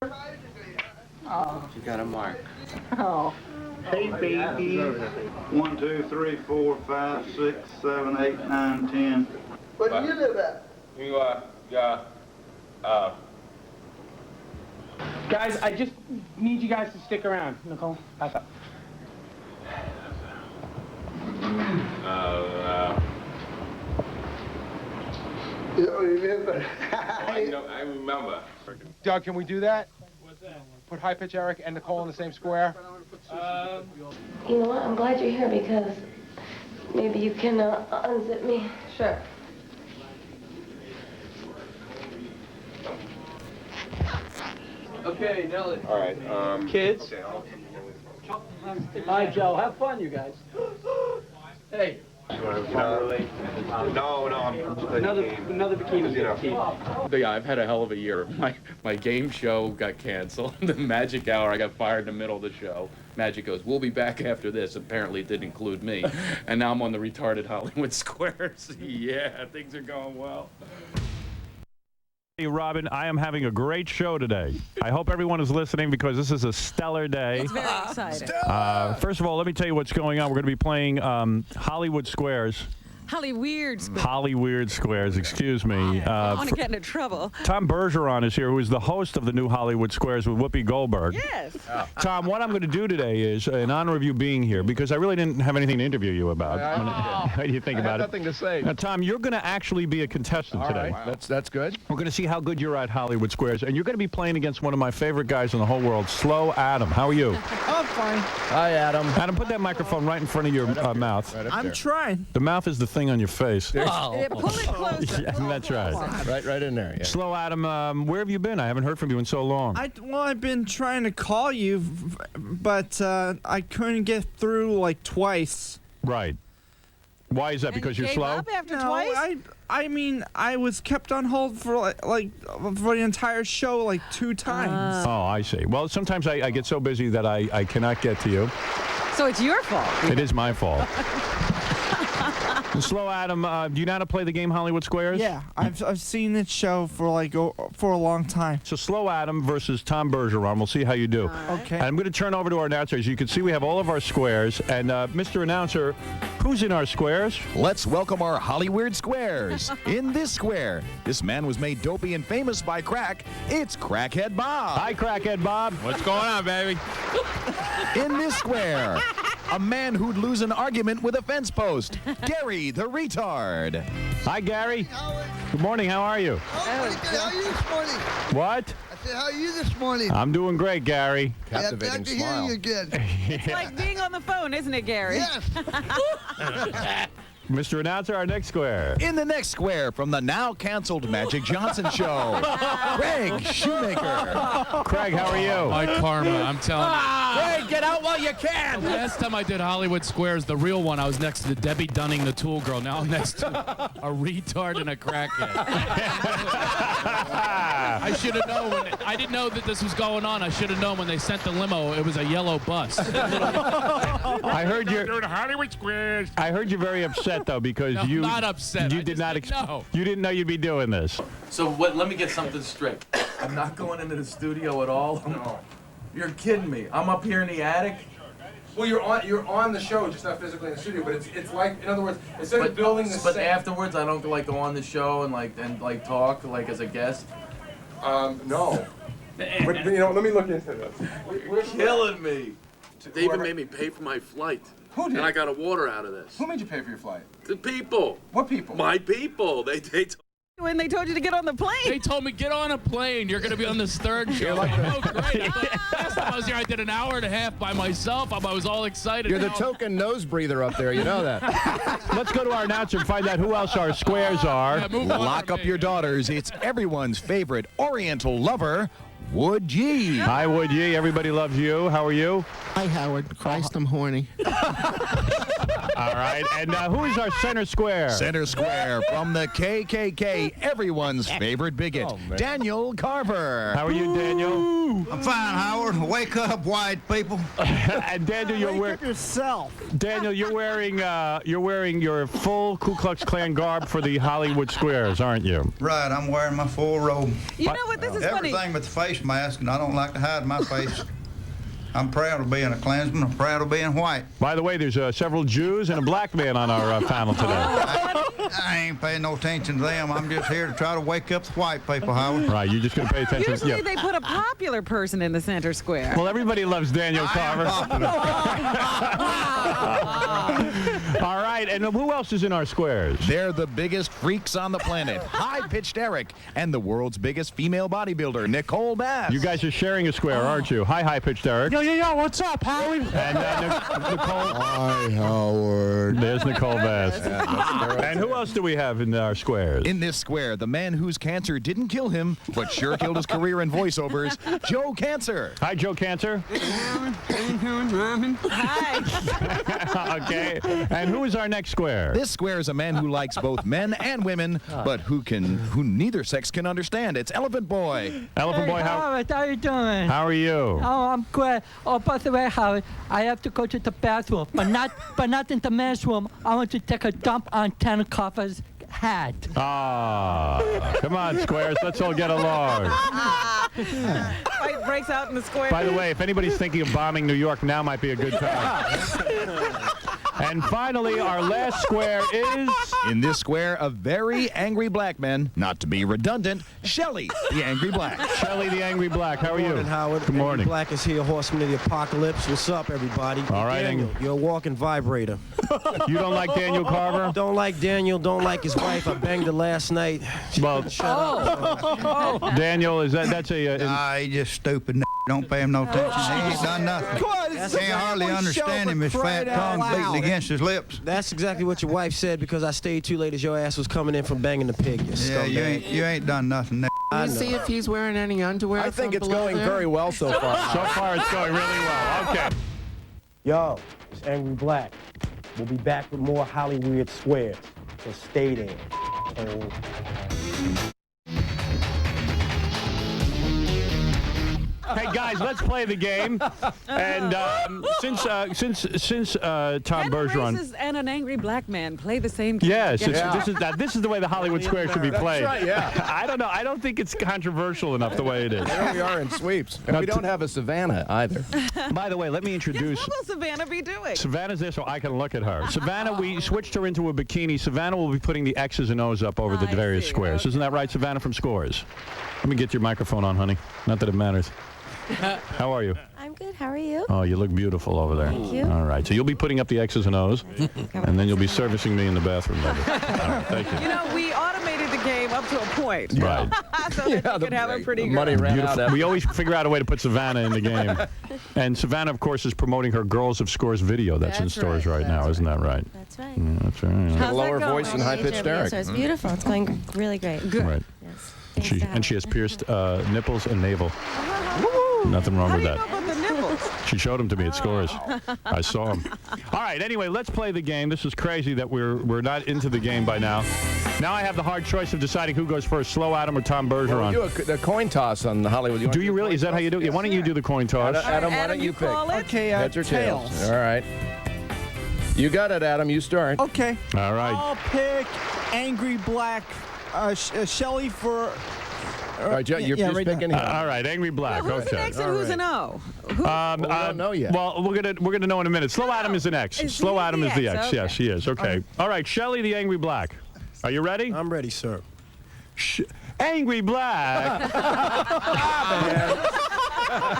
Oh. You got a mark. Oh. Hey, baby. 1, 2, 3, 4, 5, 6, 7, 8, 9, 10. Where do you live at? Guys, I just need you guys to stick around. Nicole, back up. I remember. Doug, can we do that? What's that? Put High Pitch Eric and Nicole in the same square? You know what? I'm glad you're here because maybe you can unzip me. Sure. Okay, Nelly. All right. Kids. Okay, Hi, Joe. Have fun, you guys. Hey. No, I'm Another bikini. Yeah, I've had a hell of a year. My game show got canceled. The Magic Hour, I got fired in the middle of the show. Magic goes, we'll be back after this. Apparently it didn't include me. And now I'm on the retarded Hollywood Squares. Yeah, things are going well. Hey, Robin, I am having a great show today. I hope everyone is listening because this is a stellar day. It's very exciting. First of all, let me tell you what's going on. We're going to be playing Hollywood Squares. Hollyweird Squares. Hollyweird Squares, excuse me. I want to get into trouble. Tom Bergeron is here, who is the host of the new Hollywood Squares with Whoopi Goldberg. Yes. Tom, what I'm going to do today is, in honor of you being here, because I really didn't have anything to interview you about. How do you think about it? Nothing to say. Now, Tom, you're going to actually be a contestant today. All right. That's good. We're going to see how good you're at Hollywood Squares, and you're going to be playing against one of my favorite guys in the whole world, Slow Adam. How are you? I'm fine. Hi, Adam. Adam, put that microphone right in front of your mouth. Right up I'm there. trying. The mouth is the thing on your face. Yeah, pull it closer. Yeah, that's right. Right in there. Yeah. Slow Adam, where have you been? I haven't heard from you in so long. I've been trying to call you, but I couldn't get through like twice. Right. Why is that? Because you're slow? Up after No, twice? I mean, I was kept on hold for like for the entire show like 2 times. Oh, I see. Well, sometimes I get so busy that I cannot get to you. So it's your fault. It is my fault. Slow Adam, do you know how to play the game Hollywood Squares? Yeah, I've seen this show for like for a long time. So Slow Adam versus Tom Bergeron. We'll see how you do. Okay. And I'm going to turn over to our announcers. You can see we have all of our squares. And Mr. Announcer, who's in our squares? Let's welcome our Hollyweird Squares. In this square, this man was made dopey and famous by crack. It's Crackhead Bob. Hi, Crackhead Bob. What's going on, baby? In this square, a man who'd lose an argument with a fence post. Gary the retard. Hi, Gary. Good morning. How are you? How are you this morning? What? I said, how are you this morning? I'm doing great, Gary. Captivating smile. Glad to hear you again. It's like being on the phone, isn't it, Gary? Yes. Mr. Announcer, our next square. In the next square from the now canceled Magic Johnson show, Craig Shoemaker. Craig, how are you? My karma, I'm telling you. Craig, get out while you can. The last time I did Hollywood Squares, the real one, I was next to Debbie Dunning, the tool girl. Now I'm next to a retard and a crackhead. I should have known. I didn't know that this was going on. I should have known when they sent the limo. It was a yellow bus. I heard you're doing Hollywood Squares. I heard you're very upset though because No, you not upset. You I did just not didn't know. You didn't know you'd be doing this. So what? Let me get something straight. I'm not going into the studio at all. No. You're kidding me. I'm up here in the attic. Well, you're on the show, just not physically in the studio. But it's like, in other words, instead of building the But set. afterwards, I don't like go on the show and talk like as a guest. No. But, you know, let me look into this. You're killing me. They even made me pay for my flight. Who did? And I got a water out of this. Who made you pay for your flight? The people. What people? My people. They When they told you to get on the plane. They told me, get on a plane. You're going to be on this third show. Like, oh, great. Last time I was here, I did an hour and a half by myself. I was all excited. You're the token nose breather up there. You know that. Let's go to our announcer and find out who else our squares are. Yeah, move on Lock to up me. your daughters. It's everyone's favorite Oriental lover, Wood G. Hi, Wood G. Everybody loves you. How are you? Hi, Howard. Christ, I'm horny. All right. And who is our center square? Center square from the KKK, everyone's favorite bigot, Daniel Carver. How are you, Daniel? I'm fine, Howard. Wake up, white people. And Daniel, Wake up yourself. Daniel, you're wearing your full Ku Klux Klan garb for the Hollywood Squares, aren't you? Right, I'm wearing my full robe. You know what? This is funny. Everything but the face mask, and I don't like to hide my face. I'm proud of being a Klansman. I'm proud of being white. By the way, there's several Jews and a black man on our panel today. I ain't paying no attention to them. I'm just here to try to wake up the white people, Howard. Right, you're just going to pay attention. Usually they put a popular person in the center square. Well, everybody loves Daniel Carver. All right, and who else is in our squares? They're the biggest freaks on the planet, High-Pitched Eric, and the world's biggest female bodybuilder, Nicole Bass. You guys are sharing a square, aren't you? Hi, High-Pitched Eric. Yo, what's up, Howie? And Nicole. Hi, Howard. There's Nicole Bass. And who else do we have in our squares? In this square, the man whose cancer didn't kill him, but sure killed his career in voiceovers, Joe Cancer. Hi, Joe Cancer. Hi. Okay. And who is our next square? This square is a man who likes both men and women, but who neither sex can understand. It's Elephant Boy. Elephant Boy, Howard, how you doing? How are you? Oh, I'm great. Oh, by the way, Howard, I have to go to the bathroom, but not in the men's room. I want to take a dump on Tanner Carver's hat. Come on, squares. Let's all get along. Fight breaks out in the square. By the way, if anybody's thinking of bombing New York, now might be a good time. And finally, our last square is... In this square, a very angry black man, not to be redundant, Shelly, the Angry Black. Shelly, the Angry Black. How are Good you? morning, Howard. Good morning. Angry Black is here, horseman of the apocalypse. What's up, everybody? All right, Daniel, you're a walking vibrator. You don't like Daniel Carver? Don't like Daniel, don't like his wife. I banged her last night. Well, shut up. Daniel, that's a... Nah, he just stupid. Don't pay him no attention. He ain't done nothing. Can't hardly understand him. His fat tongue beating against his lips. That's exactly what your wife said because I stayed too late as your ass was coming in from banging the pig. Yeah, you ain't done nothing. I see if he's wearing any underwear. I think it's going there. very well so far. So far, it's going really well. Okay. Yo, it's Angry Black. We'll be back with more Hollyweird Squares. So stay there. Hey guys, let's play the game. And since Tom Bergeron, and an angry black man play the same game. yes, this is the way the Hollywood Square should be played. That's right, yeah. I don't know. I don't think it's controversial enough the way it is. There we are in sweeps. And we don't have a Savannah either. By the way, let me introduce. What will Savannah be doing? Savannah's there so I can look at her. Savannah, we switched her into a bikini. Savannah will be putting the X's and O's up over the various squares. Okay. Isn't that right, Savannah from Scores? Let me get your microphone on, honey. Not that it matters. How are you? I'm good. How are you? Oh, you look beautiful over there. Thank you. All right. So you'll be putting up the X's and O's, and then you'll be servicing me in the bathroom later. All right. Thank you. You know, we automated the game up to a point. Right. So that you could have a pretty money girl. ran out. We always figure out a way to put Savannah in the game. And Savannah, of course, is promoting her Girls of Scores video that's in stores right now. Isn't that right? That's right. Yeah, that's right. How's Lower that going? voice and high-pitched Eric. So it's beautiful. It's going really great. Good. Right. Yes. Thanks, And she has pierced nipples and navel. Nothing wrong How with do you that. know about the nipples? She showed them to me at Scores. I saw them. All right. Anyway, let's play the game. This is crazy that we're not into the game by now. Now I have the hard choice of deciding who goes first, Slow Adam or Tom Bergeron. We'll do a coin toss on the Hollywood. Do you really? Is that how you do it? Yeah, why don't you do the coin toss? Adam, why don't you pick? Okay, Heads or tails? tails. All right. You got it, Adam. You start. Okay. All right. I'll pick Angry Black. Shelly for... All right, Joe, you're just right picking him. All right, Angry Black. Who's Okay. an X and who's an O? we don't know yet. Well, we're gonna know in a minute. Slow Adam is an X. Is Slow he Adam the is the X? X. Okay. Yes, he is. Okay. All right, Shelly, the Angry Black. Are you ready? I'm ready, sir. Angry Black.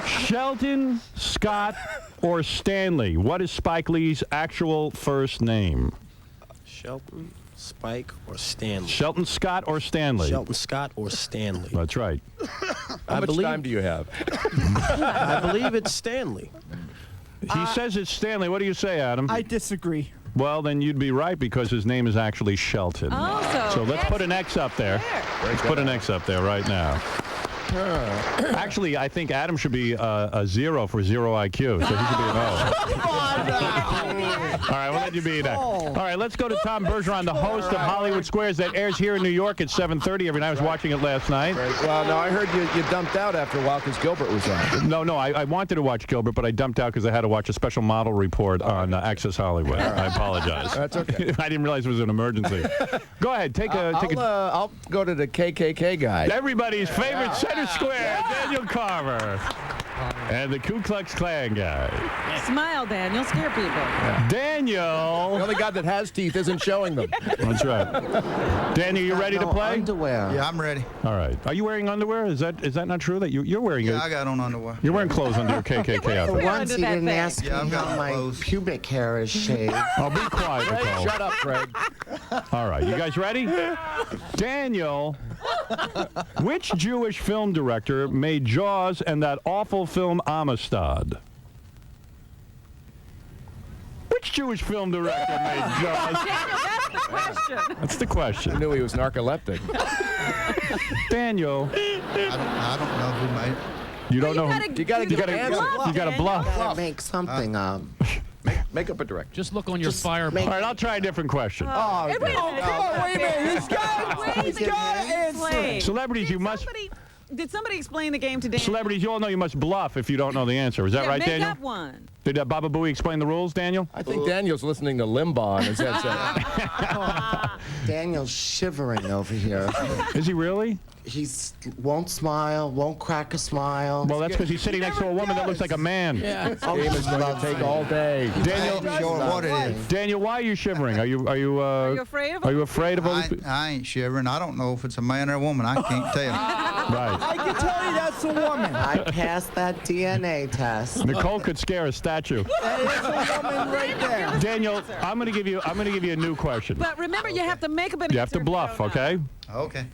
Shelton, Scott, or Stanley? What is Spike Lee's actual first name? Shelton, Spike, or Stanley? Shelton, Scott, or Stanley? Shelton, Scott, or Stanley? That's right. How much time do you have? I believe it's Stanley. He says it's Stanley. What do you say, Adam? I disagree. Well, then you'd be right because his name is actually Shelton. Oh, So let's put an X up there. Let's put an X up there right now. Actually, I think Adam should be a 0 for 0 IQ, so he should be an O. All right, we'll let you be that. All right, let's go to Tom Bergeron, the host of Hollywood Squares that airs here in New York at 7:30 every night. I was watching it last night. Well, no, I heard you dumped out after a while because Gilbert was on. No, I wanted to watch Gilbert, but I dumped out because I had to watch a special model report on Access Hollywood. I apologize. That's okay. I didn't realize it was an emergency. Go ahead, take a. I'll go to the KKK guy. Everybody's favorite center square, Daniel Carver. And the Ku Klux Klan guy. Smile, Daniel. Scare people. Daniel. The only guy that has teeth isn't showing them. That's right. Daniel, you ready to play? Underwear. Yeah, I'm ready. All right. Are you wearing underwear? Is that not true that you're wearing it? Yeah, I got on underwear. You're wearing clothes under your KKK outfit. Once he didn't ask me Yeah, I've got how my clothes. pubic hair is shaved. Oh, be quiet, Nicole. Shut up, Craig. All right. You guys ready? Daniel, which Jewish film director made Jaws and that awful film Amistad? Which Jewish film director made Jaws? Daniel, that's the question. That's the question. I knew he was narcoleptic. Daniel. I don't know who made it. You don't know. You gotta bluff. Gotta make something up. Make up a director. Just look on your fire. All right, I'll try a different question. Wait a minute. He's got to answer. Celebrities, you must. Did somebody explain the game to Daniel? Celebrities, you all know you must bluff if you don't know the answer. Is that right, make Daniel? Up one. Did Baba Booey explain the rules, Daniel? I think Daniel's listening to Limbaugh on his headset. Daniel's shivering over here. Is he really? He won't smile, won't crack a smile. Well, that's because he's sitting next to a woman that looks like a man. Yeah. This game is going to take all day. Daniel, What it is. Daniel, why are you shivering? Are you afraid of Are you afraid of all these I ain't shivering. I don't know if it's a man or a woman. I can't tell. Right. I can tell you that's a woman. I passed that DNA test. Nicole could scare a statue. That is a woman right there. Daniel, I'm going to give you a new question. But remember, you have to make up an You have to bluff, okay? Okay.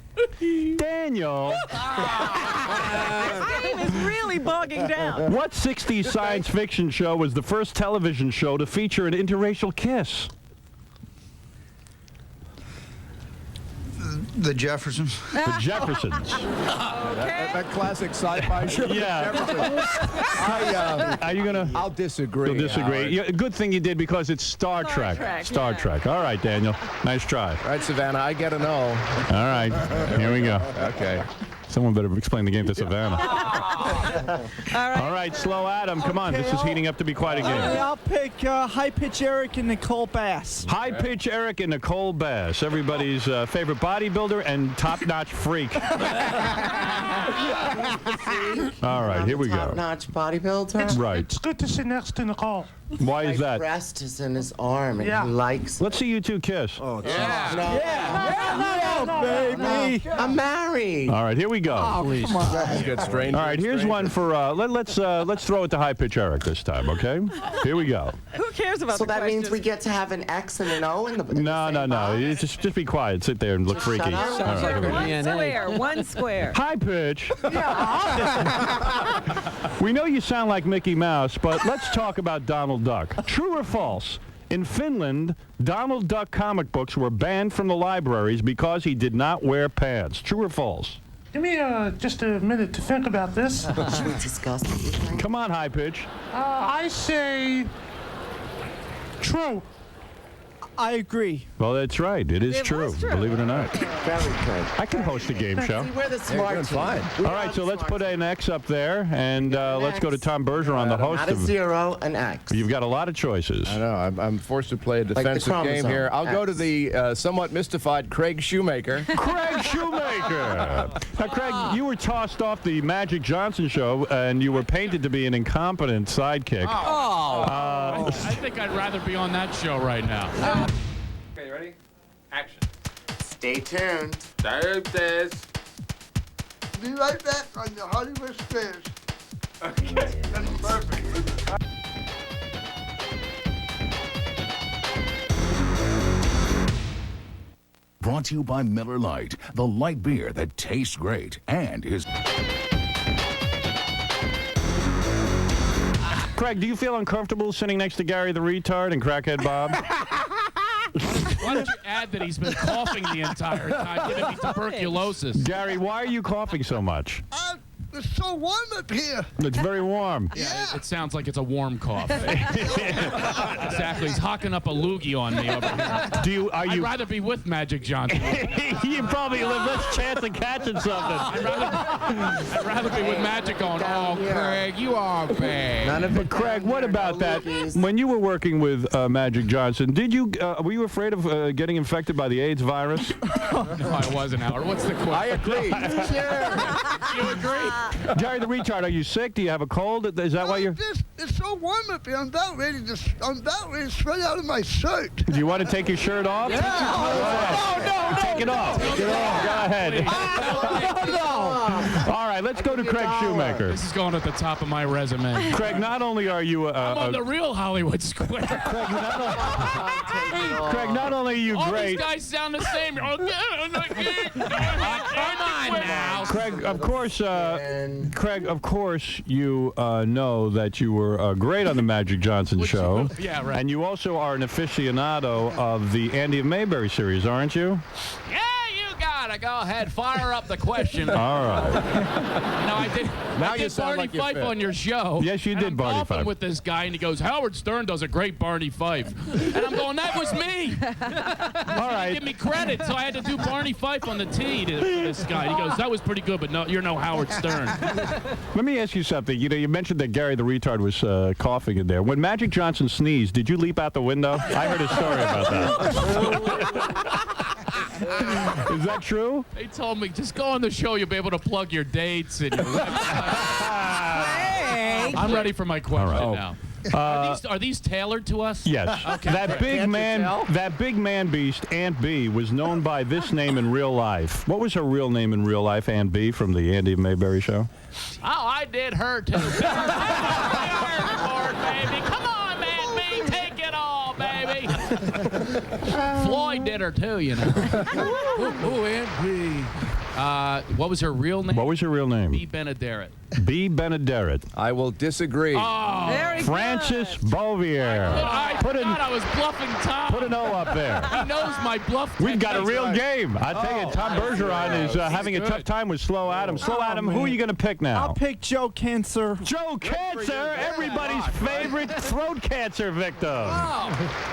Daniel. This game is really bogging down. What 60s science fiction show was the first television show to feature an interracial kiss? The Jeffersons. The Jeffersons. That classic sci-fi show. Yeah. Are you gonna? I'll disagree. You'll disagree. Yeah, good thing you did because it's Star Trek. Star Trek. All right, Daniel. Nice try. All right, Savannah, I get a no. All right. Here we go. Okay. Someone better explain the game to Savannah. All right, Slow Adam. Come on. This is heating up to be quite a game. I'll pick High Pitch Eric and Nicole Bass. High Pitch Eric and Nicole Bass, everybody's favorite bodybuilder and top-notch freak. All right, here we go. Top-notch bodybuilder. Right. It's good to sit next to Nicole. Why is that? My breast is in his arm, and he likes. Let's see you two kiss. Oh, No, baby. I'm married. All right, here we go. Oh, come on. Get strange. All right, here's one for let's throw it to High Pitch Eric this time, okay? Here we go. Who cares about So the that means questions? we get to have an X and an O in the No. You Just be quiet. Sit there and look freaky. shut up. All Sounds right, like here we go. One square. High Pitch. We know you sound like Mickey Mouse, but let's talk about Donald Duck. True or false? In Finland, Donald Duck comic books were banned from the libraries because he did not wear pants. True or false? Give me just a minute to think about this. Should we discuss it? Come on, High Pitch. I say true. I agree. Well, that's right. It is true, believe it or not. Very good. I can host a game show. See, we're the smart team. All right, so let's put an X up there, and let's go to Tom Bergeron, the host Not a of... 0, an X. You've got a lot of choices. I know. I'm forced to play a the defensive game chromosome. here. I'll go to the somewhat mystified Craig Shoemaker. Craig Shoemaker! Now, Craig, you were tossed off the Magic Johnson show, and you were painted to be an incompetent sidekick. I think I'd rather be on that show right now. Okay, ready? Action. Stay tuned. There it is. Be right back on the Hollyweird Squares. Okay, that's perfect. Brought to you by Miller Lite, the light beer that tastes great and is... Craig, do you feel uncomfortable sitting next to Gary the retard and Crackhead Bob? Why don't you add that he's been coughing the entire time, giving me tuberculosis? Gary, why are you coughing so much? It's so warm up here. It's very warm. Yeah, it sounds like it's a warm cough. Exactly. He's hocking up a loogie on me over here. I'd rather be with Magic Johnson. You probably have less chance of catching something. I'd rather be with Magic going, oh, Craig, you are bad. But Craig, what about that? When you were working with Magic Johnson, were you afraid of getting infected by the AIDS virus? No, I wasn't, Howard. What's the question? I agree. You agree? Jerry the retard, are you sick? Do you have a cold? Is that why you're... It's so warm up here. I'm about ready to sweat out of my shirt. Do you want to take your shirt off? Yeah. No. Take it off. Take it off. Go ahead. All right, let's go to Craig Shoemaker. This is going at the top of my resume. Craig, not only are you I'm on the real Hollywood Square. Craig, not only are you All great... these guys sound the same. Come on now. Craig, of course, you know that you were great on the Magic Johnson show. Yeah, right. And you also are an aficionado of the Andy of Mayberry series, aren't you? Yeah, you gotta go ahead. Fire up the question. All right. No, I did. Now I you did sound Barney like you're Fife fit. on your show. Yes, you and did I'm Barney golfing Fife. with this guy, and he goes, Howard Stern does a great Barney Fife. And I'm going, that was me. All right. Give me credit, so I had to do Barney Fife on the tee to this guy. He goes, that was pretty good, but no, you're no Howard Stern. Let me ask you something. You mentioned that Gary the retard was coughing in there. When Magic Johnson sneezed, did you leap out the window? I heard a story about that. Is that true? They told me, just go on the show, you'll be able to plug your dates and your website. I'm ready for my question now. Are these tailored to us? Yes. Okay. That big man beast, Aunt B, was known by this name in real life. What was her real name in real life, Aunt B, from the Andy Mayberry show? Oh, I did her too. Baby. Come on, man, me, take it all, baby. Floyd did her too, you know. Ooh, Aunt B. What was her real name? What was her real name? B. Benaderet. B. Benaderet. I will disagree. Oh, Very Francis Bouvier. I was bluffing Tom. Put an O up there. He knows my bluff. We've got a real game. I tell you, Tom Bergeron is having a tough time with Slow Adam. Slow Adam, who are you going to pick now? I'll pick Joe Cancer. Joe Cancer, everybody's favorite throat cancer victim.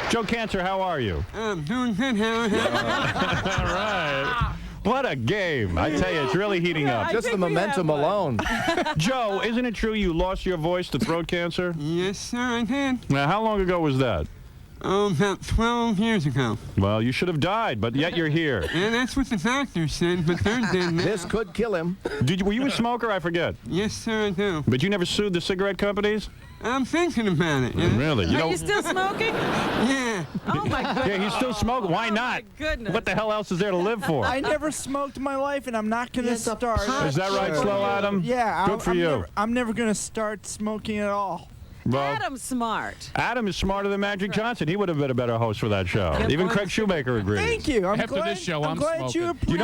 Joe Cancer, how are you? I'm doing good, Howard. All right. What a game. I tell you, it's really heating up. Just the momentum alone. Joe, isn't it true you lost your voice to throat cancer? Yes, sir, I did. Now, how long ago was that? Oh, about 12 years ago. Well, you should have died, but yet you're here. Yeah, that's what the doctor said, but they're dead now. This could kill him. Were you a smoker? I forget. Yes, sir, I do. But you never sued the cigarette companies? I'm thinking about it. Yeah. Really? Are you still smoking? Yeah. Oh, my goodness. Yeah, he's still smoking. Why not? Goodness. What the hell else is there to live for? I never smoked in my life, and I'm not going to start. Is that right, Slow Adam? Yeah. Good for you. I'm never going to start smoking at all. Well, Adam's smart. Adam is smarter than Magic Johnson. He would have been a better host for that show. Good Even point. Craig Shoemaker agrees. Thank you. After this show, I'm glad smoking. you appreciate You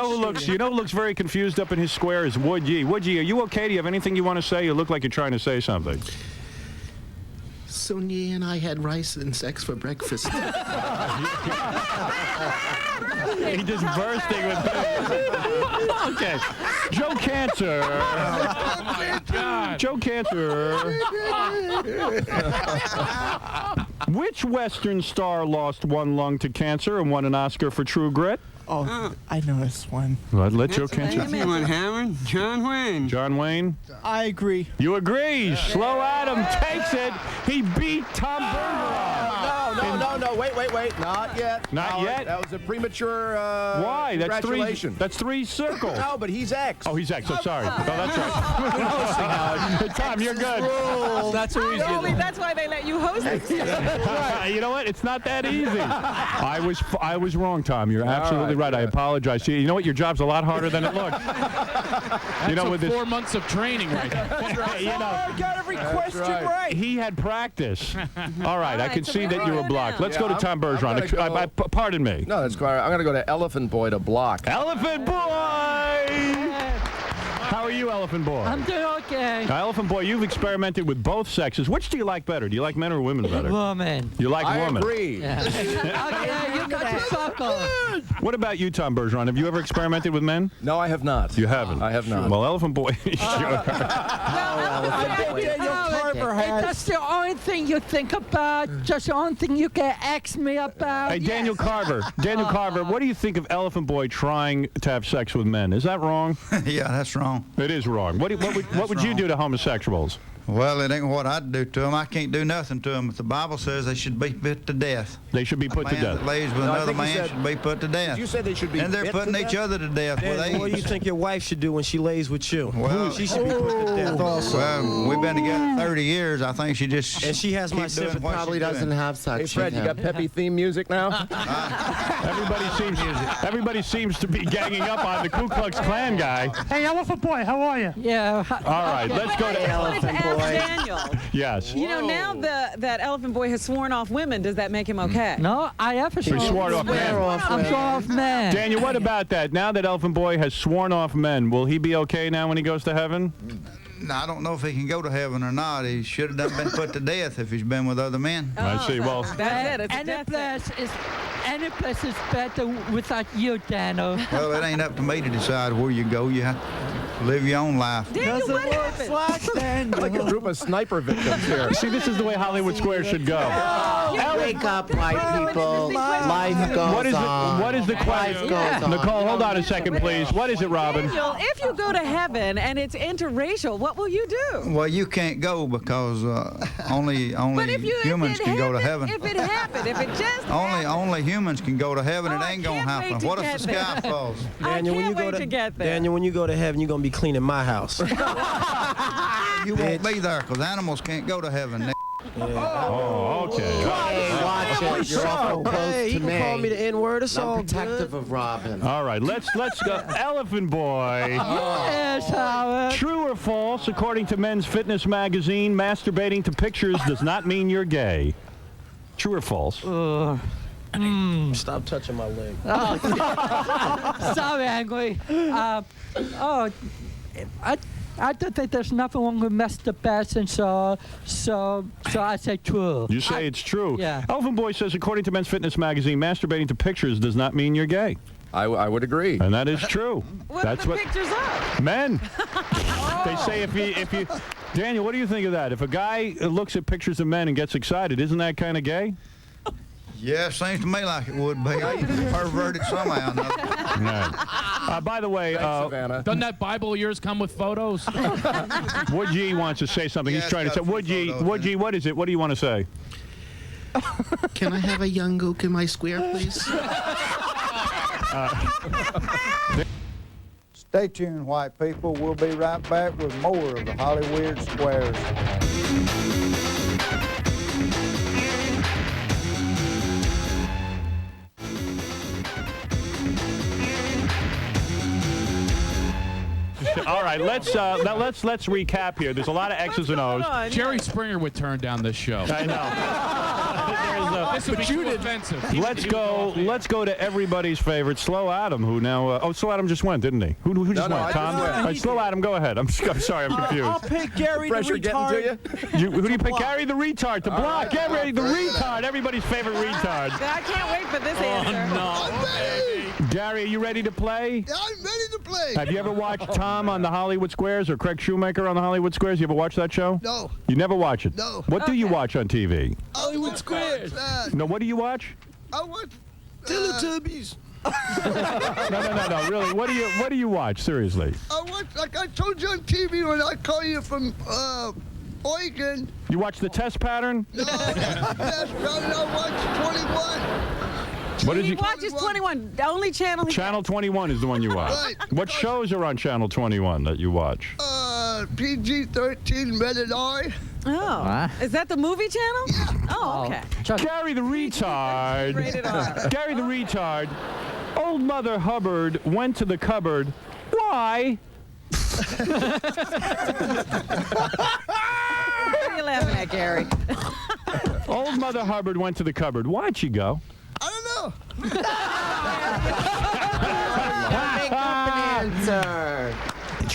know who looks very confused up in his square is Wood Yee. Wood Yee, are you okay? Do you have anything you want to say? You look like you're trying to say something. Sonia and I had rice and sex for breakfast. He just bursting with Okay. Joe Cancer. Oh, my God. Joe Cancer. Which Western star lost one lung to cancer and won an Oscar for True Grit? Oh, I know this one. Well, let Joe Cancer. That's one, Howard. John Wayne. John Wayne? I agree. You agree. Slow Adam takes it. He beat Tom Bergeron. No, wait. Not yet. Not Howard. yet? That was a premature Why? congratulations. That's three circles. No, but he's X. Oh, he's X. I'm sorry. Oh, that's right. Tom, you're good. That's so easy. That's why they let you host it. You know what? It's not that easy. I was wrong, Tom. You're absolutely right. I apologize to you. You know what? Your job's a lot harder than it looks. That's with 4 months of training right there. I got every question right. He had practice. All right, I can so see we're that you were good blocked. now. Let's go to Tom Bergeron. Pardon me. No, that's quite. I'm going to go to Elephant Boy to block. Elephant Boy! How are you, Elephant Boy? I'm doing okay. Now, Elephant Boy, you've experimented with both sexes. Which do you like better? Do you like men or women better? Woman. You like women? I agree. Yeah. Okay, you got your sucker. What about you, Tom Bergeron? Have you ever experimented with men? No, I have not. You haven't? I have not. Well, Elephant Boy, sure. That's the only thing you think about. Just the only thing you can ask me about. Hey, Daniel Carver. Daniel Carver, what do you think of Elephant Boy trying to have sex with men? Is that wrong? Yeah, that's wrong. It is wrong. What would you do to homosexuals? Well, it ain't what I'd do to them. I can't do nothing to them. If the Bible says they should be put to death. They should be put to death. A man that lays with another man should be put to death. You said they should be. And they're putting each other to death with What do you AIDS. think your wife should do when she lays with you? Well, she should be put to death also. Well, we've been together 30 years. I think she just. And she has my keep doing sympathy. what Probably she's doesn't doing. have sex. Hey, Fred, with you him. got peppy theme music now? Everybody seems to be ganging up on the Ku Klux Klan guy. Hey, Elephant Boy, how are you? Yeah. All right, let's go to Elephant Boy. Daniel. Yes. You know, now that Elephant Boy has sworn off women, does that make him okay? No, I have He swore off men. I'm sworn off men. Daniel, what about that? Now that Elephant Boy has sworn off men, will he be okay now when he goes to heaven? No, I don't know if he can go to heaven or not. He should have been put to death if he's been with other men. I see. Well, That's it. Any place is better without you, Daniel. Well, it ain't up to me to decide where you go. You have to live your own life. Daniel, what happened? Like a group of sniper victims here. see, this is the way Hollywood Squares should go. Wake up, white people. Life goes on. What is the question? Nicole, hold on a second, please. What is it, Robin? Daniel, if you go to heaven and it's interracial, what will you do? Well, you can't go because only But if humans can go to heaven. If it happened, if it just only humans can go to heaven. It ain't gonna can't happen. wait to What if get the sky there. falls? Daniel, when you go to get there. Daniel, when you go to heaven, you're gonna be cleaning my house. You won't be there because animals can't go to heaven. Oh, okay. Hey, watch it. You're awful close Hey, to you me. can call me the N-word. It's all I'm protective good. of Robin. All right, let's go. Elephant Boy. Yes, Howard. True or false, according to Men's Fitness magazine, masturbating to pictures does not mean you're gay. True or false? Stop touching my leg. Sorry, Angry. I don't think there's nothing wrong with masturbation, so I say true. You say it's true. Yeah. Elephant Boy says, according to Men's Fitness magazine, masturbating to pictures does not mean you're gay. I would agree. And that is true. That's what pictures of? Men. They say if you Daniel, what do you think of that? If a guy looks at pictures of men and gets excited, isn't that kind of gay? Yeah, seems to me like it would be. Perverted somehow. Right. By the way, doesn't that Bible of yours come with photos? Woodgie wants to say something. Yeah, He's trying to it's say, got some Woodgie, what is it? What do you want to say? Can I have a young gook in my square, please? Stay tuned, white people. We'll be right back with more of the Hollyweird Squares. All right, let's recap here. There's a lot of X's and O's. Jerry Springer would turn down this show. I know. This would be too offensive. Let's go to everybody's favorite, Slow Adam, who now. Slow Adam just went, didn't he? Who just went? Tom. All right, Slow Adam, go ahead. I'm sorry, I'm confused. I'll pick Gary the retard. Who do you pick? Gary the retard to block. Gary the retard, everybody's favorite retard. I can't wait for this answer. No. Gary, are you ready to play? Yeah, I'm ready to play. Have you ever watched Tom on the Hollywood Squares or Craig Shoemaker on the Hollywood Squares? You ever watch that show? No. You never watch it? No. What do you watch on TV? Hollywood Squares. No, what do you watch? I watch Teletubbies. No. Really, what do you watch? Seriously. I watch, like I told you on TV when I call you from Oregon. You watch the test pattern? No, that's probably I watch 21. What did He you? watches 21. The only channel he Channel 21 is the one you watch. Right. What shows are on Channel 21 that you watch? PG-13 rated R. Oh. Is that the movie channel? Yeah. Oh, okay. Gary the retard. Rated R. Gary the retard. Old Mother Hubbard went to the cupboard. Why? What are you laughing at, Gary? Old Mother Hubbard went to the cupboard. Why'd she go? I don't know. Make up an answer.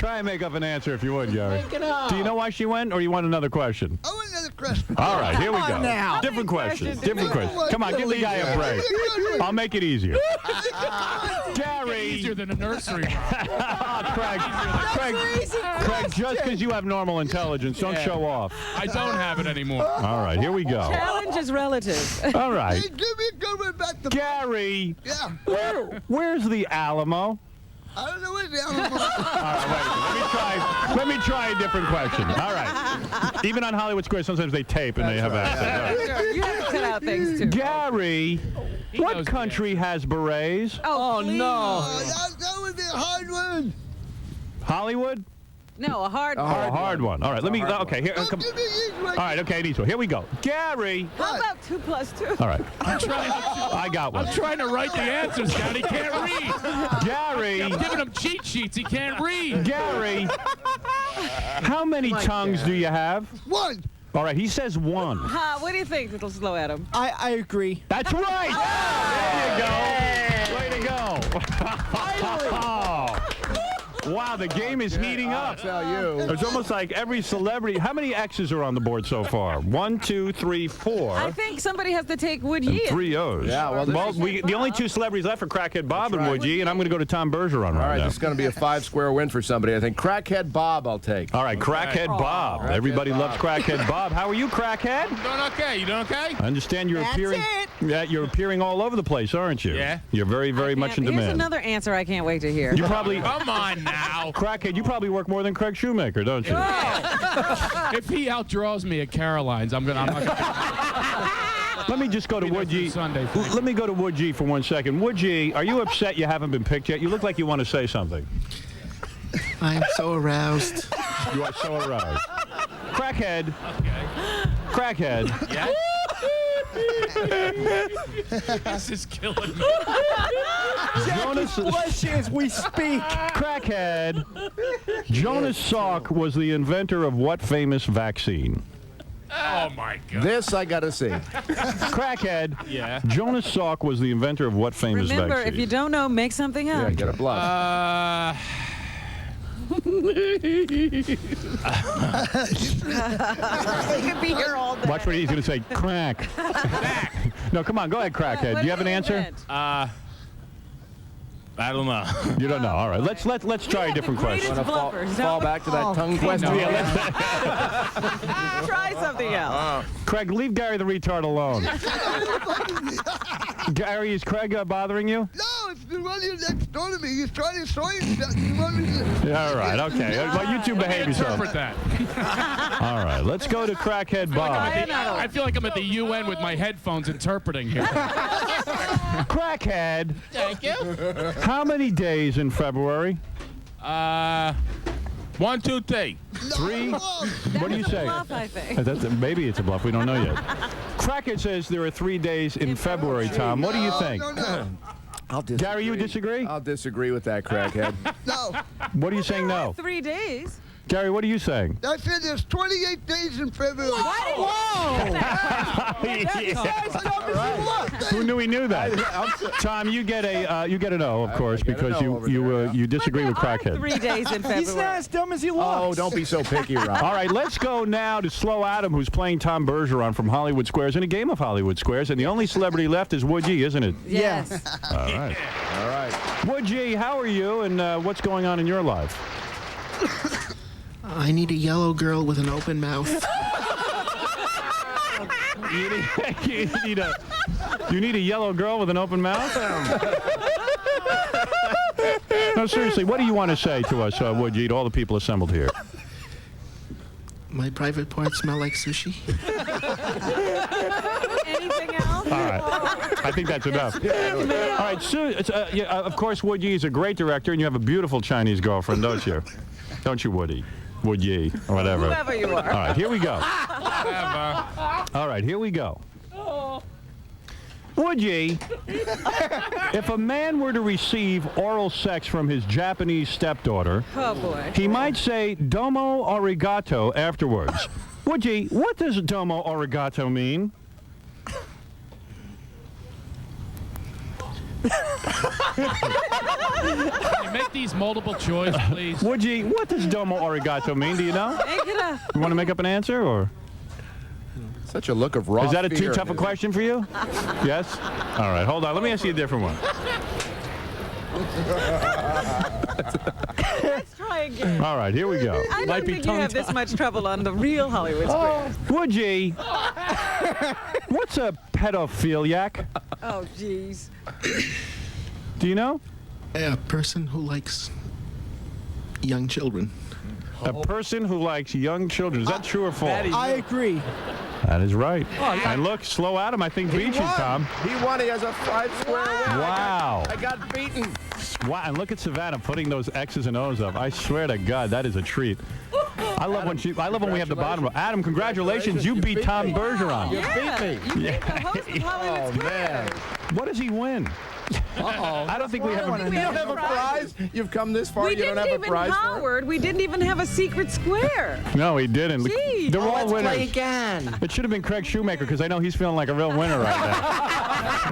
Try and make up an answer if you would, Gary. Make it up. Do you know why she went, or you want another question? I want another question. All right, here we go. now. Different questions. Different questions. questions? Come on, give the guy a break. I'll make it easier. Gary. Easier than a nursery. Craig, just because you have normal intelligence, don't show off. I don't have it anymore. All right, here we go. Challenge is relative. All right. Hey, give me a good one back to Gary, Yeah. where's the Alamo? I don't know where the Alamo. All right, wait a minute. Let me try a different question. All right. Even on Hollywood Squares, sometimes they tape and they have accent. All right. You have to cut out things, too. Gary, what country has berets? Oh, no. That would be a hard one. Hollywood? No, a hard Oh, a hard one. All right, let me. Okay, here. Come. Give me an easy one. All right, okay, these one. Here we go. Gary. How about 2 + 2? All right. I got one. I'm trying to write the answers down. He can't read. Gary. I'm giving him cheat sheets. He can't read. Gary. How many tongues do you have? One. All right, he says one. What do you think, little slow Adam? I agree. That's right. There you go. Way to go. Finally. Wow, the game is heating up. I'll tell you. It's almost like every celebrity. How many X's are on the board so far? 1, 2, 3, 4. I think somebody has to take Wood And Yee. 3 O's. Yeah, well, the only 2 celebrities left are Crackhead Bob and Wood Yee, and I'm going to go to Tom Bergeron All right right, now. this is going to be a 5-square win for somebody. I think Crackhead Bob I'll take. All right, Crackhead Bob. Everybody loves Crackhead Bob. How are you, Crackhead? I'm doing okay. You doing okay? I understand you're appearing. Yeah, you're appearing all over the place, aren't you? Yeah. You're very, very much in Here's demand. another answer I can't wait to hear. You probably. Come on now. Crackhead, you probably work more than Craig Shoemaker, don't you? If he outdraws me at Caroline's, I'm not gonna. Let me just go to Wood Yee. Let me go to Wood Yee for 1 second. Wood Yee, are you upset you haven't been picked yet? You look like you want to say something. I'm so aroused. You are so aroused. Crackhead. Okay. Crackhead. Yeah. This is killing me. Jonas blush as we speak. Crackhead. Jonas Salk was the inventor of what famous vaccine? Oh my God. This I got to see. Crackhead. Yeah. Jonas Salk was the inventor of what famous Remember, vaccine? if you don't know, make something up. Yeah, get a bluff. You could be here all day. Watch what he's going to say. Crack. No, come on. Go ahead, Crackhead. Do you have an answer? I don't know. You don't know. All right. Let's try a different question. Fall back to that tongue question. Yeah, Try something else. Craig, leave Gary the retard alone. Gary, is Craig bothering you? No, it's the one here next door to me. He's trying to show you that. You want me to... Yeah, all right. Okay. Well, you two behave yourself. Interpret that. All right. Let's go to Crackhead Bob. I feel like I'm at the UN with my headphones interpreting here. Crackhead. Thank you. How many days in February? 1, 2, 3. 3? What do you say? Bluff, I think. Maybe it's a bluff. We don't know yet. Crackhead says there are 3 days in February, Tom. What do you think? I'll disagree. Gary, you disagree? I'll disagree with that, Crackhead. No. What are you saying no? 3 days. Gary, what are you saying? I said there's 28 days in February. Whoa! Who knew he knew that? Tom, you get a no, of course, because you disagree with Crackhead. 3 days in February. He's not as dumb as he looks. Oh, don't be so picky, Rob. All right, let's go now to Slow Adam, who's playing Tom Bergeron from Hollywood Squares in a game of Hollywood Squares, and the only celebrity left is Wood Yee, isn't it? Yes. All right. All right. Wood Yee, how are you, and what's going on in your life? I need a yellow girl with an open mouth. You need a yellow girl with an open mouth? No, seriously, what do you want to say to us, Wood Yee, to all the people assembled here? My private parts smell like sushi. Anything else? All right. I think that's enough. All right, of course, Wood Yee is a great director, and you have a beautiful Chinese girlfriend, don't you? Don't you, Woody? Wood Yee, or whatever. Whoever you are. All right, here we go. Whatever. All right, here we go. Would ye, if a man were to receive oral sex from his Japanese stepdaughter, Oh, boy. he might say domo arigato afterwards. Would ye, what does domo arigato mean? Can you make these multiple choice, please? Woody, what does domo arigato mean? Do you know? Make it up. You want to make up an answer, or? Such a look of raw Is that a too fear tough a in question for you? Yes? All right, hold on. Let me ask you a different one. Let's try again. All right, here we go. I don't think you have this much trouble on the real Hollywood Squares. Woody, what's a pedophiliac? Oh, jeez. Do you know? A person who likes young children. A person who likes young children. Is that true or false? I agree. That is right. Oh, yeah. And look, Slow Adam, I think, beat you, Tom. He won. He has a 5-square win. Wow. I got beaten. Wow, and look at Savannah putting those X's and O's up. I swear to God, that is a treat. I love when we have the bottom row. Adam, congratulations. You beat Tom Bergeron. You beat me. You beat the host of Hollywood Squares. What does he win? I don't think we have You don't have a prize? You've come this far, We you don't didn't have a even, prize for it? Howard, we didn't even have a secret square. No, he didn't. Gee. They're all Let's winners. play again. It should have been Craig Shoemaker because I know he's feeling like a real winner right now.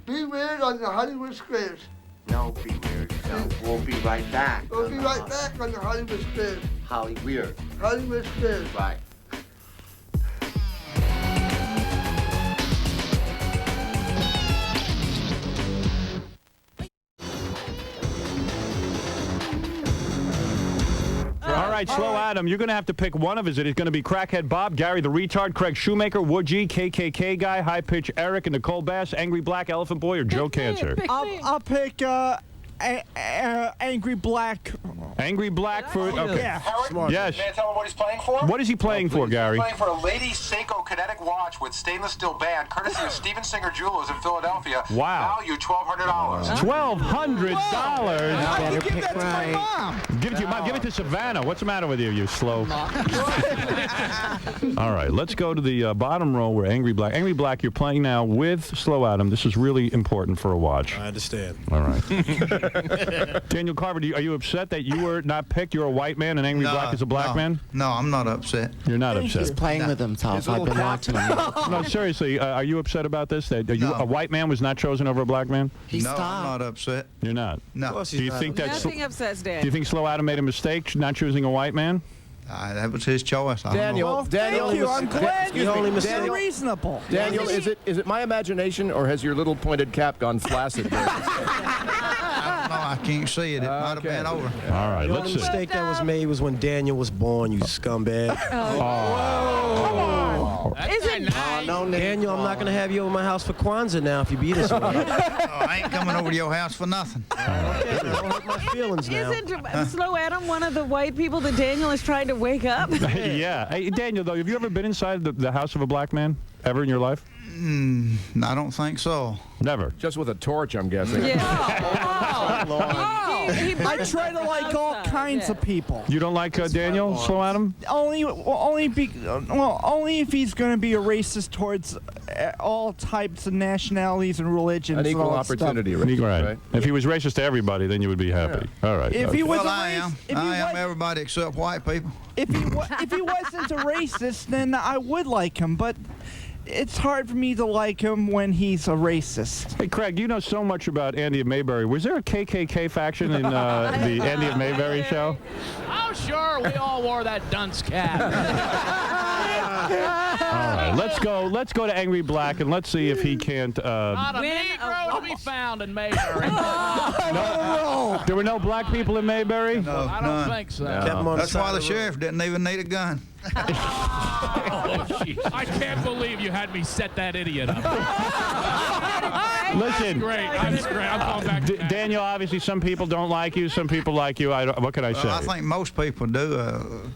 Be weird on the Hollywood Squares. No, be weird. No, we'll be right back. We'll be right back on the Hollywood Squares. Hollyweird. Hollywood Squares. Right. All right, Slow Adam, you're going to have to pick one of us. It's going to be Crackhead Bob, Gary the Retard, Craig Shoemaker, Woodgie, KKK Guy, High Pitch Eric, and Nicole Bass, Angry Black Elephant Boy, or Joe Cancer. I'll pick Angry Black. Angry Black for... Okay. Yeah. Howard, Yes. may I tell him what he's playing for? What is he playing for, Gary? He's playing for a Lady Seiko Kinetic watch with stainless steel band, courtesy of Steven Singer Jewelers in Philadelphia. Wow. Value $1,200. $1,200? I can give that to my mom. Give it to your mom. Give it to Savannah. What's the matter with you, you slow? All right, let's go to the bottom row where Angry Black. Angry Black, you're playing now with Slow Adam. This is really important for a watch. I understand. All right. Daniel Carver, are you upset that you were not picked? You're a white man and Angry Black is a black man? No, I'm not upset. You're not upset. He's playing with himself. I've been watching him. No, seriously, are you upset about this? That a white man was not chosen over a black man? I'm not upset. You're not? No. Do you think that's... Nothing upsets Dad. Do you think Slow Adam made a mistake not choosing a white man? That was his choice. Daniel, Thank you. I'm glad you're reasonable. Daniel, is it my imagination, or has your little pointed cap gone flaccid? I can't see it. It might have been over. All right, The let's only see. mistake that was made was when Daniel was born, you scumbag. Daniel, I'm not going to have you over my house for Kwanzaa now if you beat us. I ain't coming over to your house for nothing. Don't hurt my feelings now. Isn't Slow Adam one of the white people that Daniel is trying to wake up? Yeah. Hey, Daniel, though, have you ever been inside the house of a black man ever in your life? I don't think so. Never. Just with a torch, I'm guessing. Yeah. I try to like all kinds of people. You don't like Daniel, Slow Adam? Only if he's going to be a racist towards all types of nationalities and religions. An and equal all that opportunity stuff. racist, right? If he was racist to everybody, then you would be happy. All right. If he was Well, a I am. I am everybody except white people. If he wasn't a racist, then I would like him. But it's hard for me to like him when he's a racist. Hey, Craig, you know so much about Andy of Mayberry. Was there a KKK faction in the Andy of Mayberry show? Oh, sure. We all wore that dunce cap. All right, let's go to Angry Black and let's see if he can't. Not a Negro to be found in Mayberry. There were no black people in Mayberry? No, I don't think so. No. That's why the sheriff didn't even need a gun. Oh, I can't believe you had me set that idiot up. Listen. Great. I'm going back to Daniel, obviously some people don't like you, some people like you. What can I say? I think most people do,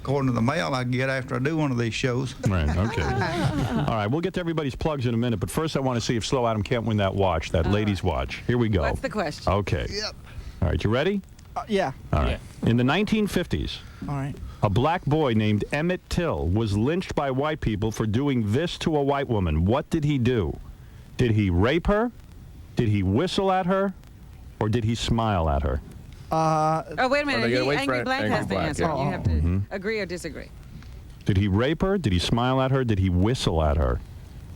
according to the mail I get after I do one of these shows. Right, okay. All right, we'll get to everybody's plugs in a minute, but first I want to see if Slow Adam can't win that watch, that lady's watch. Here we go. What's the question? Okay. Yep. All right, you ready? Yeah. All right. In the 1950s, All right. a black boy named Emmett Till was lynched by white people for doing this to a white woman. What did he do? Did he rape her? Did he whistle at her? Or did he smile at her? Oh, wait a minute. wait for Angry Black Angry has the Black, answer. yeah. You have to agree or disagree. Did he rape her? Did he smile at her? Did he whistle at her?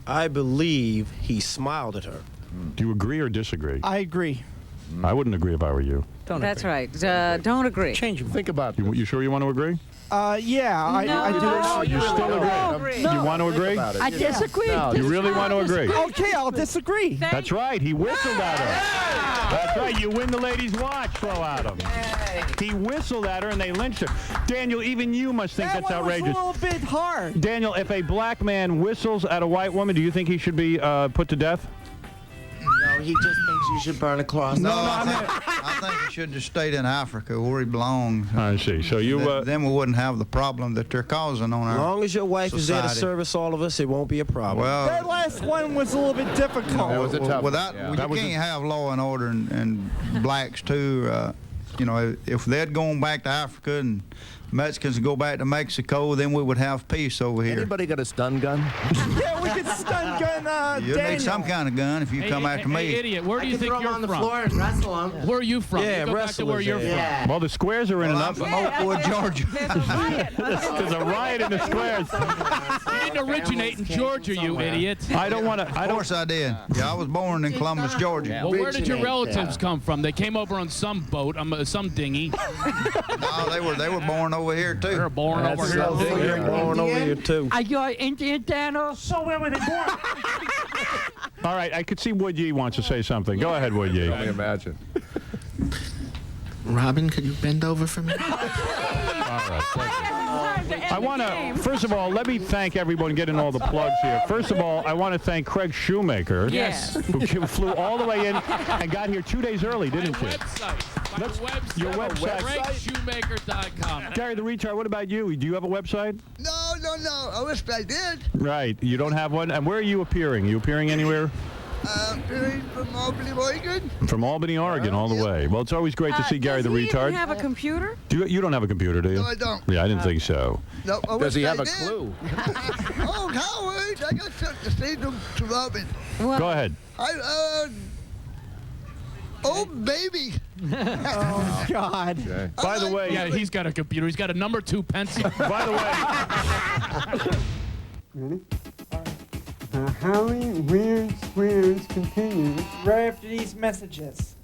I believe he smiled at her. Do you agree or disagree? I agree. I wouldn't agree if I were you. That's right. Don't agree. Change your think about it. You sure you want to agree? Yeah, I do. No, You still agree? No. You want to agree? I disagree. You really want to agree? Okay, I'll disagree. That's right. He whistled at her. That's right. You win the ladies' watch. Throw at him. He whistled at her and they lynched her. Daniel, even you must think that's outrageous. That was a little bit hard. Daniel, if a black man whistles at a white woman, do you think he should be put to death? No, he just thinks you should burn a cross. No, I think he should just stay in Africa where he belongs. I see. So you then we wouldn't have the problem that they're causing on our As long as your wife is there to society. service all of us, it won't be a problem. Well, That last one was a little bit difficult. That was a tough one. you can't have law and order and blacks too. You know, if they'd gone back to Africa and Mexicans go back to Mexico, then we would have peace over here. Anybody got a stun gun? Yeah, we could stun gun You Daniel. need some kind of gun if you come after me. Hey, idiot, where do you think throw him you're on the from? floor and wrestle him. Where are you from? Yeah, You go back to where wrestlers, you're yeah. from. Well, the squares are in I'm enough. from Oakwood, Georgia. There's a riot. There's a riot in the squares. You didn't originate in Georgia, you idiot. I don't want to. Of course I did. Yeah, I was born in Columbus, Georgia. Well, where did your relatives come from? They came over on some boat, some dinghy. No, they were born over here too. They were born over here. You're born over here too. Are you an Indian, Daniel? So where were they born? All right, I could see Wood Yee wants to say something. Go ahead, Wood Yee. Can you imagine? Robin, could you bend over for me? All right, thank you. I want to, first of all, let me thank everyone getting all the plugs here. First of all, I want to thank Craig Shoemaker, Yes. who flew all the way in and got here 2 days early, didn't you? Your website. CraigShoemaker.com. Gary the Retard, what about you? Do you have a website? No. I wish I did. Right, you don't have one? And where are you appearing? Are you appearing anywhere? From Albany, Oregon. From Albany, Oregon, all the way. Well, it's always great to see Gary the Does he Retard. have a computer? You don't have a computer, do you? No, I don't. Yeah, I didn't think so. No, I Does wish he I have a did. clue? Oh, Howard, I got something to say to Robin. Go ahead. Oh, baby. Oh, God. Okay. By the way, Yeah, he's got a computer. He's got a number 2 pencil. by the way, Ready? The Hollyweird Squares continues. Right after these messages.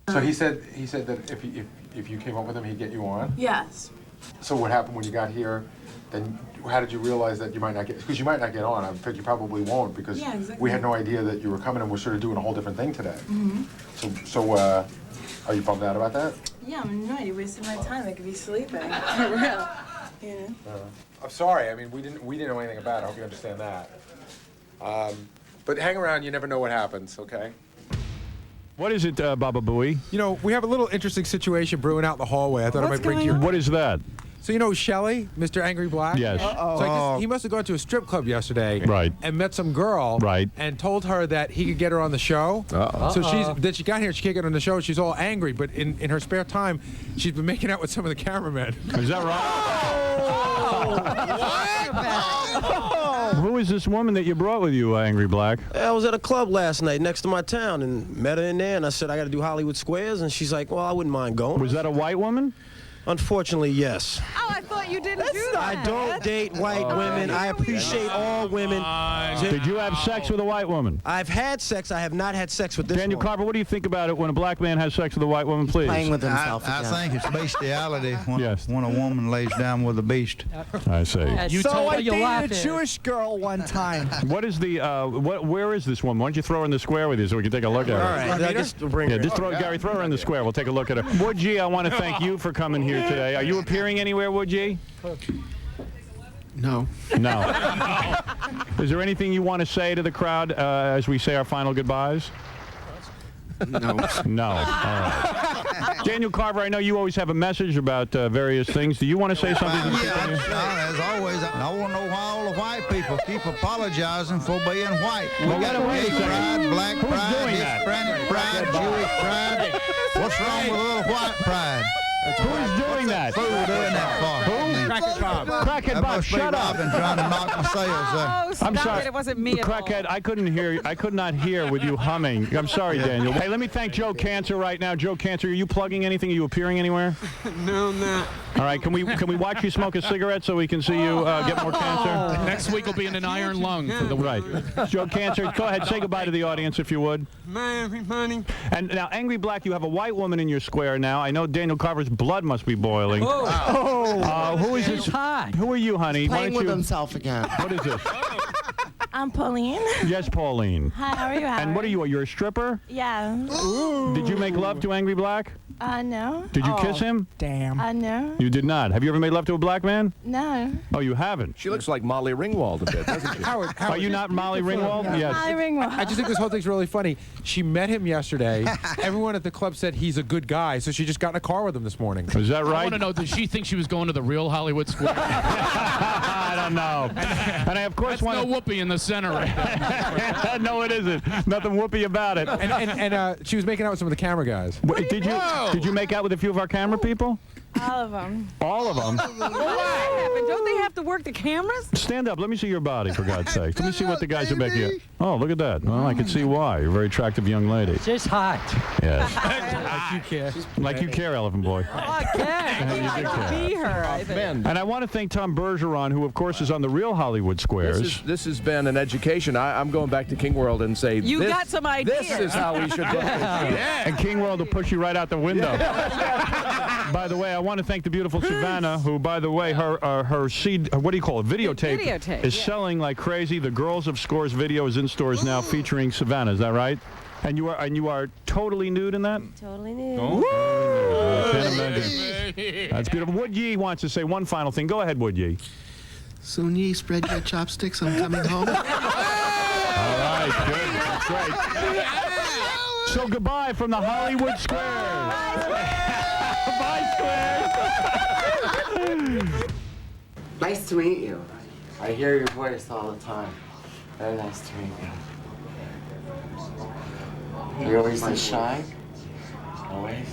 So he said that if you came up with him, he'd get you on. Yes. So what happened when you got here? Then how did you realize that you might not get? Because you might not get on. I think you probably won't because Yeah, exactly. we had no idea that you were coming and we're sort of doing a whole different thing today. So are you bummed out about that? Yeah, no, you wasted my time. I could be sleeping. For real. You know? I'm sorry. I mean, we didn't know anything about it. I hope you understand that. But hang around. You never know what happens. Okay. what is it, Baba Booey? You know, we have a little interesting situation brewing out in the hallway. I thought I might bring to your. What is that? So you know Shelley, Mr. Angry Black? Yes. So he must have gone to a strip club yesterday. Right. And met some girl. Right. And told her that he could get her on the show. So she got here, she can't get on the show. She's all angry, but in her spare time, she's been making out with some of the cameramen. Is that right? Who is this woman that you brought with you, Angry Black? I was at a club last night next to my town and met her in there, and I said, I got to do Hollywood Squares, and she's like, well, I wouldn't mind going. Was that a white woman? Unfortunately, yes. Oh, I thought you didn't do that. I don't date white women. I appreciate all women. Did you have sex with a white woman? I've had sex. I have not had sex with this Daniel woman. Carver, what do you think about it when a black man has sex with a white woman, please? Playing with himself I again. think it's bestiality when, Yes. when a woman lays down with a beast. I see. You So told I her you dated a laughed. Jewish girl one time. What is the, where is this woman? Why don't you throw her in the square with you so we can take a look at her? All right, I just bring her. Just Gary, throw her in the square. We'll take a look at her. Wood G, I want to thank you for coming here today. Are you appearing anywhere, Wood G? No. No. Is there anything you want to say to the crowd as we say our final goodbyes? No. No. All right. Daniel Carver, I know you always have a message about various things. Do you want to say something? As always, I want to know why all the white people keep apologizing for being white. We Well, got wait a gay second. pride, black Who's pride, doing that? Hispanic pride, Jewish pride. What's wrong with a little white pride? Who is doing that? Who doing that for? Who? Crackhead Bob. Crackhead Bob, shut up. Robin trying to knock the sales Oh, there. stop I'm sorry. it. It wasn't me at all. Crackhead, I couldn't hear. I could not hear with you humming. I'm sorry, Daniel. Hey, let me thank Joe Cancer right now. Joe Cancer, are you plugging anything? Are you appearing anywhere? No, I'm not. All right. Can we watch you smoke a cigarette so we can see you get more cancer? Next week will be in an iron lung for the Right. Joe Cancer, go ahead. Say goodbye to the audience if you would. Bye, everybody. And now, Angry Black, you have a white woman in your square now. I know Daniel Carver's blood must be boiling. Who is this? Who are you, honey? Why Playing don't with you? himself again. What is this? I'm Pauline. Yes, Pauline. Hi, how are you, Howard? And what are you? You're a stripper? Yeah. Did you make love to Angry Black? No. Did you kiss him? Damn. No. You did not. Have you ever made love to a black man? No. Oh, you haven't? She looks like Molly Ringwald a bit, doesn't she? Howard, Are you not Molly Ringwald? Yes. Molly Ringwald. I just think this whole thing's really funny. She met him yesterday. Everyone at the club said he's a good guy, so she just got in a car with him this morning. Is that I right? want to know, did she think she was going to the real Hollywood Squares? I don't know. And I, of course, That's want no whoopee in the center right there. No, it isn't. Nothing whoopee about it. And she was making out with some of the camera guys. Did you make out with a few of our camera people? All of them. All of them? What happened? Don't they have to work the cameras? Stand up. Let me see your body, for God's sake. Let me see what the guys are making you. Oh, look at that. Well, I can see why. You're a very attractive young lady. Just hot. Yes. Like you care. Like you care, Elephant Boy. I don't be her, I think. And I want to thank Tom Bergeron, who, of course, is on the real Hollywood Squares. This has been an education. I'm going back to King World and say, You got some ideas. This is how we should run this show. And King World will push you right out the window. By the way, I want to thank the beautiful Savannah, who, by the way, her CD, what do you call it, videotape, is selling like crazy. The Girls of Scores video is in stores now, featuring Savannah. Is that right? And you are totally nude in that? Totally nude. I can't imagine. That's beautiful. Wood Yee wants to say one final thing. Go ahead, Wood Yee. Soon ye spread your chopsticks. I'm coming home. All right, good. That's great. So goodbye from the Hollywood Squares. Bye, Squares. Nice to meet you. I hear your voice all the time. Very nice to meet you. You're always this shy? Always?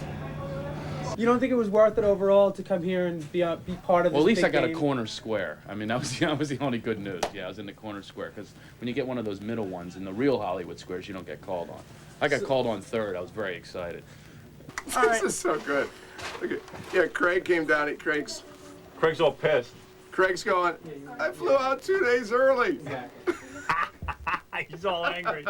You don't think it was worth it overall to come here and be part of this Well, at least big I got game? a corner square. I mean, that was the only good news. Yeah, I was in the corner square. Because when you get one of those middle ones in the real Hollywood Squares, you don't get called on. I got called on third. I was very excited. This is so good. Look at, yeah, Craig came down. Craig's all pissed. Craig's going, I flew out 2 days early. He's all angry.